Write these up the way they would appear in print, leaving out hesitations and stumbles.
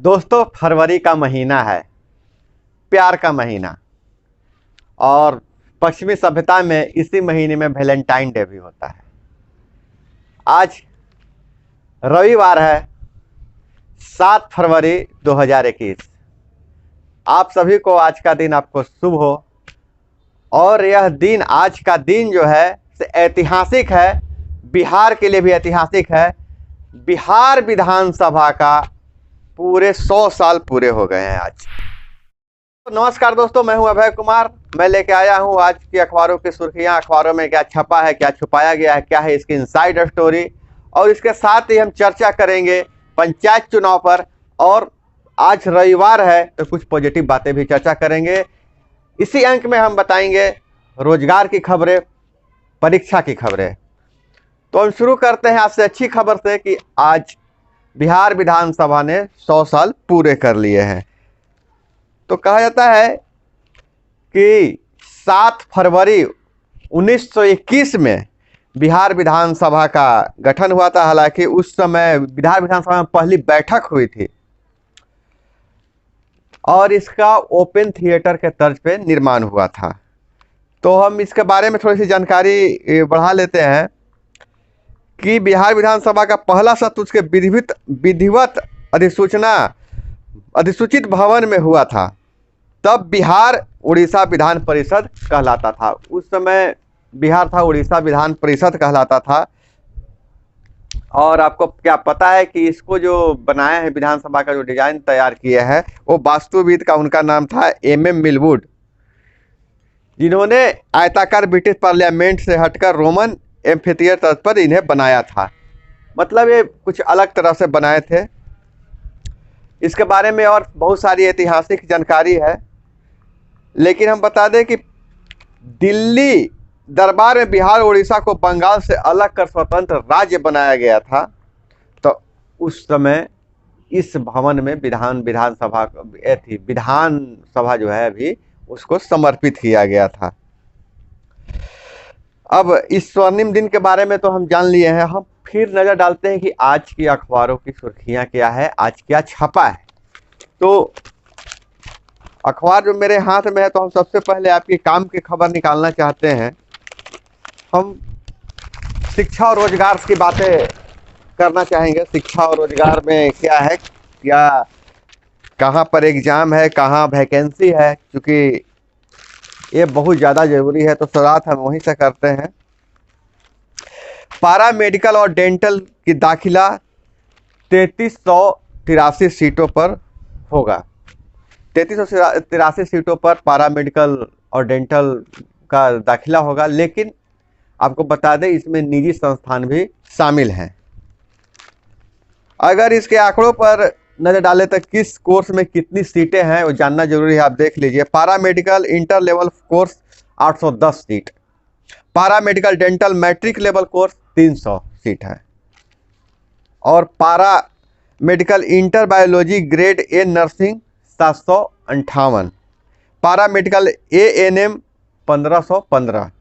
दोस्तों, फरवरी का महीना है, प्यार का महीना। और पश्चिमी सभ्यता में इसी महीने में वैलेंटाइन डे भी होता है। आज रविवार है, 7 फरवरी 2021। आप सभी को आज का दिन आपको शुभ हो। और यह दिन, आज का दिन जो है ऐतिहासिक है, बिहार के लिए भी ऐतिहासिक है। बिहार विधानसभा का पूरे 100 साल पूरे हो गए हैं आज। तो नमस्कार दोस्तों, मैं हूं अभय कुमार। मैं लेके आया हूं आज की अखबारों की सुर्खियां। अखबारों में क्या छपा है, क्या छुपाया गया है, क्या है इसकी इनसाइड स्टोरी। और इसके साथ ही हम चर्चा करेंगे पंचायत चुनाव पर। और आज रविवार है तो कुछ पॉजिटिव बातें भी चर्चा करेंगे। इसी अंक में हम बताएंगे रोजगार की खबरें, परीक्षा की खबरें। तो हम शुरू करते हैं आज से अच्छी खबर से कि आज बिहार विधानसभा ने 100 साल पूरे कर लिए हैं। तो कहा जाता है कि 7 फरवरी 1921 में बिहार विधानसभा का गठन हुआ था। हालांकि उस समय बिहार विधानसभा में पहली बैठक हुई थी और इसका ओपन थिएटर के तर्ज पे निर्माण हुआ था। तो हम इसके बारे में थोड़ी सी जानकारी बढ़ा लेते हैं कि बिहार विधानसभा का पहला सत्र उसके विधिवत अधिसूचित भवन में हुआ था। तब बिहार उड़ीसा विधान परिषद कहलाता था। उस समय बिहार था, उड़ीसा विधान परिषद कहलाता था। और आपको क्या पता है कि इसको जो बनाया है, विधानसभा का जो डिजाइन तैयार किया है, वो वास्तुविद का उनका नाम था MM मिलवुड, जिन्होंने आयताकार ब्रिटिश पार्लियामेंट से हटकर रोमन एम्फीथिएटर पर इन्हें बनाया था। मतलब ये कुछ अलग तरह से बनाए थे। इसके बारे में और बहुत सारी ऐतिहासिक जानकारी है, लेकिन हम बता दें कि दिल्ली दरबार में बिहार उड़ीसा को बंगाल से अलग कर स्वतंत्र राज्य बनाया गया था। तो उस समय इस भवन में विधानसभा जो है अभी उसको समर्पित किया गया था। अब इस स्वर्णिम दिन के बारे में तो हम जान लिए हैं। हम फिर नज़र डालते हैं कि आज की अखबारों की सुर्खियां क्या है, आज क्या छपा है। तो अखबार जो मेरे हाथ में है, तो हम सबसे पहले आपके काम की खबर निकालना चाहते हैं। हम शिक्षा और रोजगार की बातें करना चाहेंगे। शिक्षा और रोजगार में क्या है, क्या कहाँ पर एग्जाम है, कहाँ वैकेंसी है, क्योंकि ये बहुत ज़्यादा जरूरी है। तो शुरुआत हम वहीं से करते हैं। पारा मेडिकल और डेंटल की दाखिला 3383 सीटों पर होगा। 3383 सीटों पर पारा मेडिकल और डेंटल का दाखिला होगा। लेकिन आपको बता दें, इसमें निजी संस्थान भी शामिल हैं। अगर इसके आंकड़ों पर नजर डालें तो किस कोर्स में कितनी सीटें हैं वो जानना जरूरी है। आप देख लीजिए, paramedical inter level course 810 seat, paramedical dental matric level course 300 seat है, और paramedical inter biology grade A nursing 758, पारा मेडिकल ANM 1515,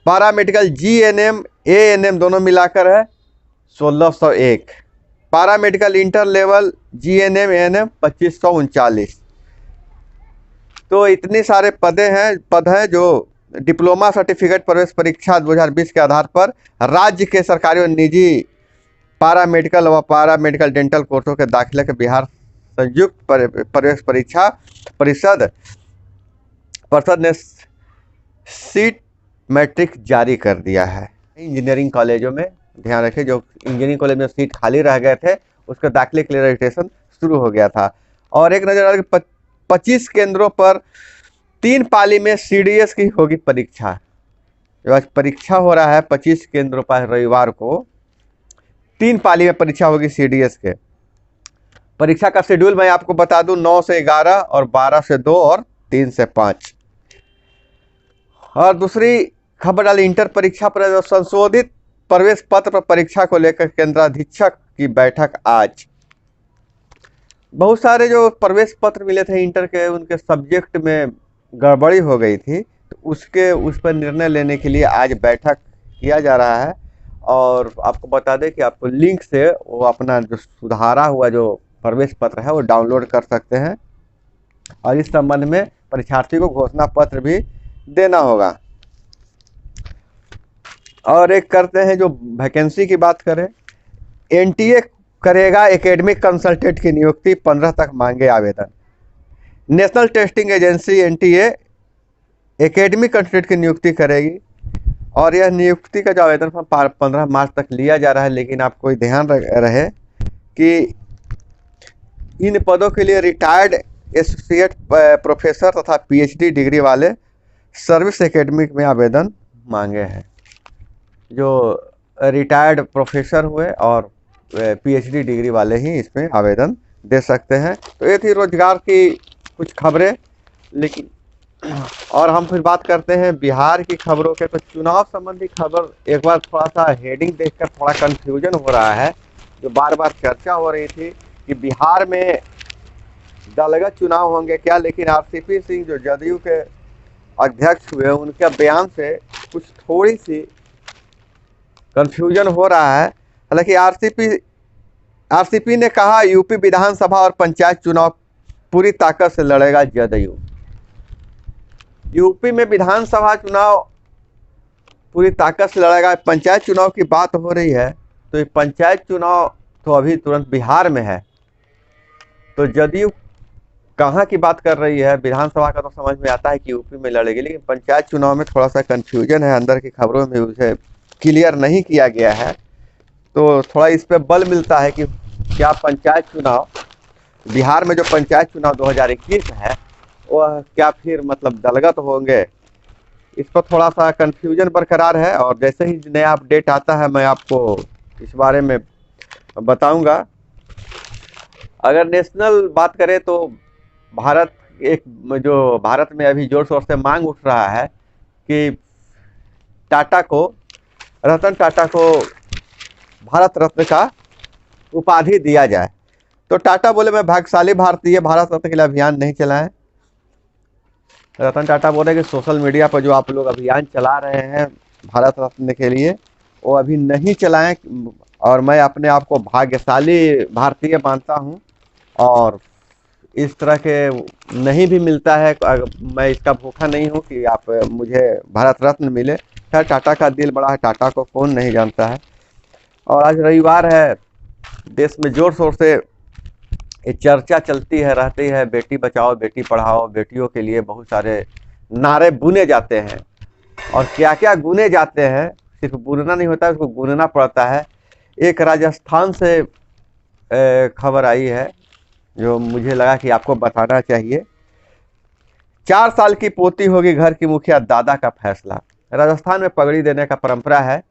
पारा मेडिकल GNM ANM दोनों मिलाकर है 1601, पारा medical inter level GNM ANM 2539। तो इतने सारे पद हैं जो डिप्लोमा सर्टिफिकेट प्रवेश परीक्षा 2020 के आधार पर राज्य के सरकारी और निजी पारा मेडिकल व पारा मेडिकल डेंटल कोर्सों के दाखिले के बिहार संयुक्त प्रवेश परीक्षा परिषद ने सीट मैट्रिक जारी कर दिया है। इंजीनियरिंग कॉलेजों में ध्यान रखें, जो इंजीनियरिंग कॉलेज में सीट खाली रह गए थे, उसके दाखिले के लिए रजिस्ट्रेशन शुरू हो गया था। और एक नज़र डालें, 25 केंद्रों पर 3 पाली में CDS की होगी परीक्षा। जो आज परीक्षा हो रहा है 25 केंद्रों पर, रविवार को 3 पाली में परीक्षा होगी CDS के। परीक्षा का शेड्यूल मैं आपको बता दूं, 9 से 11 और 12 से 2 और 3 से 5। और दूसरी खबर डाली, इंटर परीक्षा पर संशोधित प्रवेश पत्र पर परीक्षा को लेकर केंद्राधीक्षक की बैठक आज। बहुत सारे जो प्रवेश पत्र मिले थे इंटर के, उनके सब्जेक्ट में गड़बड़ी हो गई थी, तो उस पर निर्णय लेने के लिए आज बैठक किया जा रहा है। और आपको बता दें कि आपको लिंक से वो अपना जो सुधारा हुआ जो प्रवेश पत्र है वो डाउनलोड कर सकते हैं और इस संबंध में परीक्षार्थी को घोषणा पत्र भी देना होगा। और एक करते हैं जो वैकेंसी की बात करें, एनटीए करेगा एकेडमिक कंसल्टेंट की नियुक्ति, 15 तक मांगे आवेदन। National testing agency NTA academic consultant की नियुक्ति करेगी और यह नियुक्ति का जो आवेदन फॉर्म 15 मार्च तक लिया जा रहा है। लेकिन आपको ध्यान रहे कि इन पदों के लिए रिटायर्ड एसोसिएट प्रोफेसर तथा पीएचडी डिग्री वाले सर्विस एकेडमिक में आवेदन मांगे हैं। जो रिटायर्ड प्रोफेसर हुए और पीएचडी डिग्री वाले ही इसमें आवेदन दे सकते हैं। तो ये थी रोजगार की कुछ खबरें। लेकिन और हम फिर बात करते हैं बिहार की खबरों के। तो चुनाव संबंधी खबर एक बार थोड़ा सा हेडिंग देखकर थोड़ा कंफ्यूजन हो रहा है। जो बार बार चर्चा हो रही थी कि बिहार में दलगत चुनाव होंगे क्या, लेकिन आरसीपी सिंह जो जदयू के अध्यक्ष हुए उनके बयान से कुछ थोड़ी सी कंफ्यूजन हो रहा है। हालांकि आरसीपी ने कहा यूपी विधानसभा और पंचायत चुनाव पूरी ताकत से लड़ेगा जदयू। यूपी में विधानसभा चुनाव पूरी ताकत से लड़ेगा, पंचायत चुनाव की बात हो रही है। तो ये पंचायत चुनाव तो अभी तुरंत बिहार में है, तो जदयू कहाँ की बात कर रही है। विधानसभा का तो समझ में आता है कि यूपी में लड़ेगी, लेकिन पंचायत चुनाव में थोड़ा सा कंफ्यूजन है, अंदर की खबरों में उसे क्लियर नहीं किया गया है। तो थोड़ा इस पे बल मिलता है कि क्या पंचायत चुनाव बिहार में जो पंचायत चुनाव 2021 है वह क्या फिर मतलब दलगत होंगे। इस पर थोड़ा सा कंफ्यूजन बरकरार है और जैसे ही नया अपडेट आता है मैं आपको इस बारे में बताऊंगा। अगर नेशनल बात करें तो भारत में अभी जोर शोर से मांग उठ रहा है कि रतन टाटा को भारत रत्न का उपाधि दिया जाए। तो टाटा बोले मैं भाग्यशाली भारतीय भारत रत्न के लिए अभियान नहीं चलाएं। रतन टाटा बोले कि सोशल मीडिया पर जो आप लोग अभियान चला रहे हैं भारत रत्न के लिए वो अभी नहीं चलाएं और मैं अपने आप को भाग्यशाली भारतीय मानता हूं और इस तरह के नहीं भी मिलता है, मैं इसका भूखा नहीं हूं कि आप मुझे भारत रत्न मिले। खैर टाटा का दिल बड़ा है, टाटा को कौन नहीं जानता है। और आज रविवार है, देश में जोर शोर से ये चर्चा चलती है रहती है, बेटी बचाओ बेटी पढ़ाओ। बेटियों के लिए बहुत सारे नारे बुने जाते हैं और क्या क्या बुने जाते हैं, सिर्फ बुनना नहीं होता है, उसको बुनना पड़ता है। एक राजस्थान से खबर आई है जो मुझे लगा कि आपको बताना चाहिए। 4 साल की पोती होगी घर की मुखिया, दादा का फैसला। राजस्थान में पगड़ी देने का परंपरा है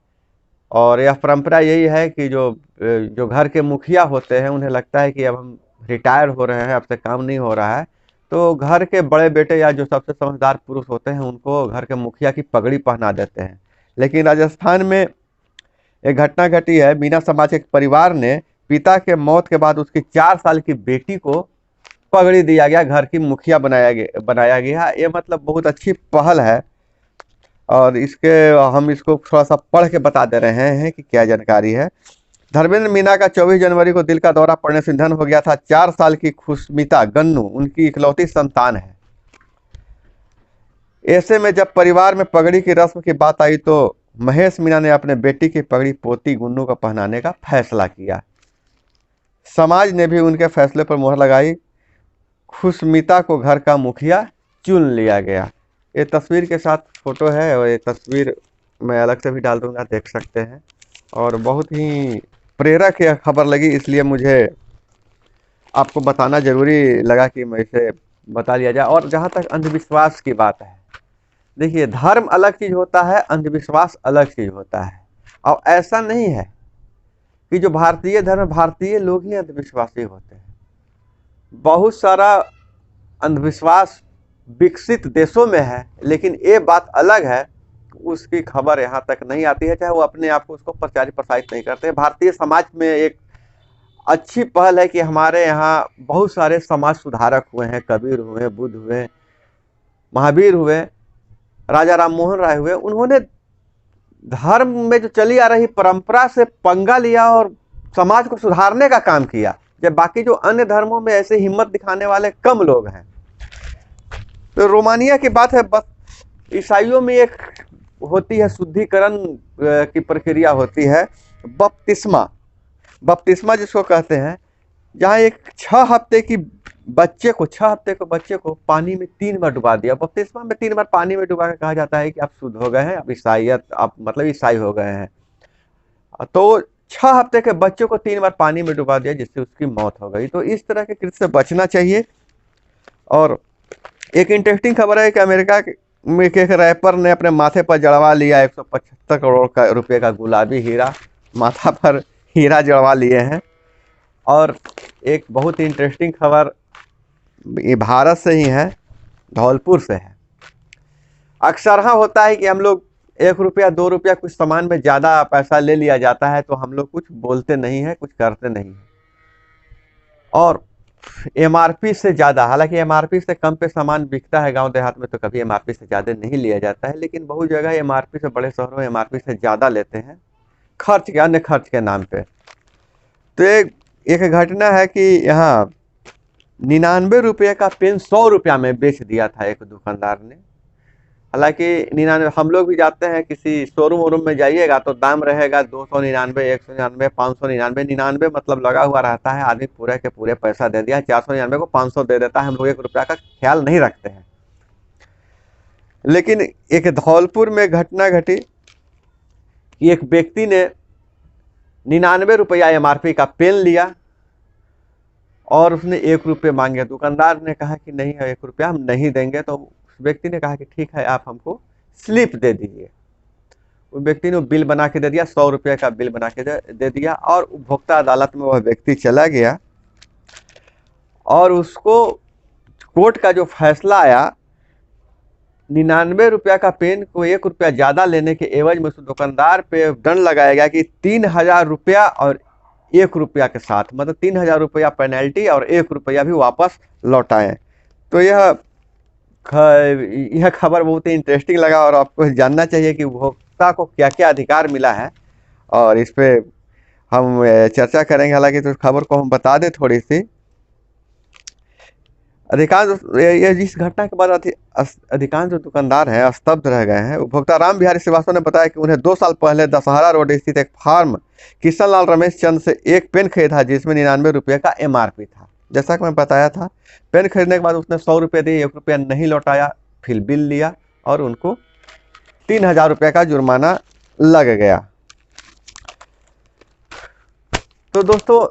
और यह परंपरा यही है कि जो घर के मुखिया होते हैं उन्हें लगता है कि अब हम रिटायर हो रहे हैं, अब से काम नहीं हो रहा है, तो घर के बड़े बेटे या जो सबसे समझदार पुरुष होते हैं उनको घर के मुखिया की पगड़ी पहना देते हैं। लेकिन राजस्थान में एक घटना घटी है। मीना समाज के परिवार ने पिता के मौत के बाद उसकी 4 साल की बेटी को पगड़ी दिया गया, घर की मुखिया बनाया गया। ये मतलब बहुत अच्छी पहल है और हम इसको थोड़ा सा पढ़ के बता दे रहे हैं कि क्या जानकारी है। धर्मेंद्र मीना का 24 जनवरी को दिल का दौरा पड़ने से निधन हो गया था। 4 साल की खुशमिता गन्नू उनकी इकलौती संतान है। ऐसे में जब परिवार में पगड़ी की रस्म की बात आई तो महेश मीना ने अपने बेटी की पगड़ी पोती गुन्नू को पहनाने का फैसला किया। समाज ने भी उनके फैसले पर मोहर लगाई। खुशमिता को घर का मुखिया चुन लिया गया। ये तस्वीर के साथ फोटो है और ये तस्वीर मैं अलग से भी डाल दूंगा, देख सकते हैं। और बहुत ही प्रेरक यह खबर लगी, इसलिए मुझे आपको बताना जरूरी लगा कि मैं इसे बता लिया जाए। और जहाँ तक अंधविश्वास की बात है, देखिए धर्म अलग चीज़ होता है, अंधविश्वास अलग चीज़ होता है। और ऐसा नहीं है कि जो भारतीय धर्म, भारतीय लोग ही अंधविश्वासी होते हैं। बहुत सारा अंधविश्वास विकसित देशों में है, लेकिन ये बात अलग है, उसकी खबर यहाँ तक नहीं आती है, चाहे वो अपने आप को उसको प्रसारित नहीं करते। भारतीय समाज में एक अच्छी पहल है कि हमारे यहाँ बहुत सारे समाज सुधारक हुए हैं, कबीर हुए, बुद्ध हुए, महावीर हुए, राजा राम मोहन राय हुए। उन्होंने धर्म में जो चली आ रही परंपरा से पंगा लिया और समाज को सुधारने का काम किया। जब बाकी जो अन्य धर्मों में ऐसे हिम्मत दिखाने वाले कम लोग हैं। तो रोमानिया की बात है, बस ईसाइयों में एक होती है शुद्धिकरण की प्रक्रिया होती है, बपतिस्मा। बपतिस्मा जिसको कहते हैं, जहाँ एक 6 हफ्ते के बच्चे को पानी में 3 बार डुबा दिया। बपतिस्मा में 3 बार पानी में डुबा के कहा जाता है कि आप शुद्ध हो गए हैं, आप ईसाइयत, आप मतलब ईसाई हो गए हैं। तो 6 हफ्ते के बच्चे को 3 बार पानी में डुबा दिया, जिससे उसकी मौत हो गई। तो इस तरह के कृत्य से बचना चाहिए। और एक इंटरेस्टिंग खबर है कि अमेरिका में एक रैपर ने अपने माथे पर जड़वा लिया 175 करोड़ रुपए का गुलाबी हीरा, माथा पर हीरा जड़वा लिए हैं। और एक बहुत ही इंटरेस्टिंग खबर ये भारत से ही है, धौलपुर से है। अक्सर हाँ होता है कि हम लोग 1 रुपया 2 रुपया कुछ सामान में ज़्यादा पैसा ले लिया जाता है तो हम लोग कुछ बोलते नहीं हैं, कुछ करते नहीं हैं। और एमआरपी से ज़्यादा, हालांकि एमआरपी से कम पे सामान बिकता है गांव देहात में, तो कभी एमआरपी से ज़्यादा नहीं लिया जाता है, लेकिन बहुत जगह एमआरपी से, बड़े शहरों में एमआरपी से ज़्यादा लेते हैं खर्च के, अन्य खर्च के नाम पे। तो एक घटना है कि यहाँ 99 रुपये का पेन 100 रुपया में बेच दिया था एक दुकानदार ने। हालांकि 99, हम लोग भी जाते हैं किसी शोरूम वोरूम में जाइएगा तो दाम रहेगा 299, 199, 599। 99 मतलब लगा हुआ रहता है, आदमी पूरे के पूरे पैसा दे दिया, 499 को 500 दे देता है। हम लोग 1 रुपया का ख्याल नहीं रखते हैं। लेकिन एक धौलपुर में घटना घटी कि एक व्यक्ति ने 99 रुपया एमआरपी का पेन लिया और उसने 1 रुपये मांगे। दुकानदार ने कहा कि नहीं है, 1 रुपया हम नहीं देंगे। तो उस व्यक्ति ने कहा कि ठीक है, आप हमको स्लिप दे दीजिए। उस व्यक्ति ने बिल बना के दे दिया, 100 रुपये का बिल बना के दे दिया। और उपभोक्ता अदालत में वह व्यक्ति चला गया और उसको कोर्ट का जो फैसला आया, 99 रुपया का पेन को 1 रुपया ज़्यादा लेने के एवज में उस दुकानदार पे दंड लगाया गया कि 3000 रुपया और 1 रुपया के साथ, मतलब 3000 रुपया पेनल्टी और 1 रुपया भी वापस लौटाएं। तो यह खबर बहुत ही इंटरेस्टिंग लगा और आपको जानना चाहिए कि उपभोक्ता को क्या क्या अधिकार मिला है, और इस पे हम चर्चा करेंगे। हालांकि तो खबर को हम बता दें थोड़ी सी। अधिकांश इस घटना के बाद अधिकांश जो दुकानदार हैं स्तब्ध रह गए हैं। उपभोक्ता राम बिहारी श्रीवास्तव ने बताया कि उन्हें 2 साल पहले दशहरा रोड स्थित एक फार्म किशन लाल रमेश चंद से एक पेन खरीदा जिसमें 99 रुपये का एमआरपी था। जैसा कि मैं बताया था, पेन खरीदने के बाद उसने 100 रुपये दिए, 1 रुपया नहीं लौटाया, फिर बिल लिया और उनको 3000 रुपये का जुर्माना लग गया। तो दोस्तों,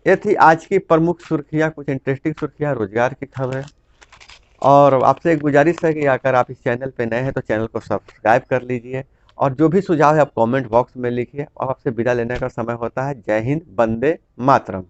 ये थी आज की प्रमुख सुर्खियाँ, कुछ इंटरेस्टिंग सुर्खियाँ, रोजगार की खबरें। और आपसे एक गुजारिश है कि अगर आप इस चैनल पे नए हैं तो चैनल को सब्सक्राइब कर लीजिए, और जो भी सुझाव है आप कमेंट बॉक्स में लिखिए। और आपसे विदा लेने का समय होता है। जय हिंद, वंदे मातरम।